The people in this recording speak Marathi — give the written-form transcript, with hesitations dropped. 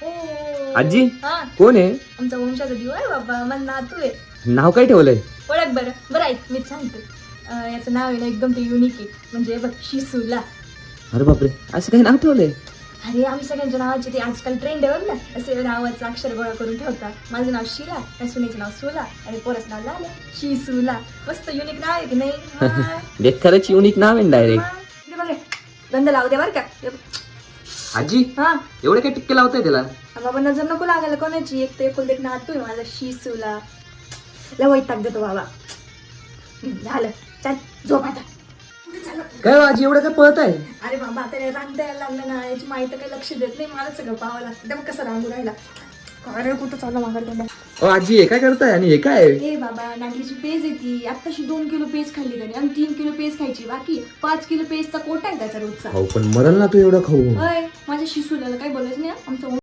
आजी हा कोण आहे? आमचा वंशाचा दिवा आहे बाबा, माझं नातू आहे. नाव काय ठेवलंय? ओळख बरं बरं ऐक मी सांगते. याचं नाव आहे ना एकदम ते युनिक आहे, म्हणजे बघ शिसूला. अरे बापरे, असं काही नाव ठेवलंय? अरे आम्ही सगळ्यांच्या नावाचे ते आजकाल ट्रेंड आहे बघ ना, असे नावाचं अक्षर गोळा करून ठेवतात. माझं नाव शीला आणि सुनेचं नाव सोला आणि पोराचं नाव लाल्या. शिसूला मस्त युनिक नाव आहे की नाही? खरंच युनिक नाव आहे डायरेक्ट. इकडे बघ गंध लावू दे बरं का. आजी हा एवढे काय टिक्के लावताय त्याला? बाबा नजर नको लागायला कोणाची. एक तर एकुलते एक नातू आहे माझा शिसूला. लय वैताग देतो बाबा. झालं चल झोप आता. काय हो आजी एवढं काय पळत आहे? अरे बाबा आता रांग द्यायला लागलं ना, याची माहिती काही लक्ष देत नाही, मला सगळं पाहावं लागतं. तेव्हा कसं रांगू राहिला अरे कुठं चाललं मागायला. ओ आजी हे काय करताय आणि हे काय? ए बाबा नागलीची पेज येते आत्ताशी 2 किलो पेज खाल्ली त्याने आणि 3 किलो पेज खायची बाकी. 5 किलो पेजचा कोटा आहे त्याचा रोजचा. हो पण मरल ना तू एवढं खाऊ. होय माझ्या शिसूला काही बोलायचं नाही आमचं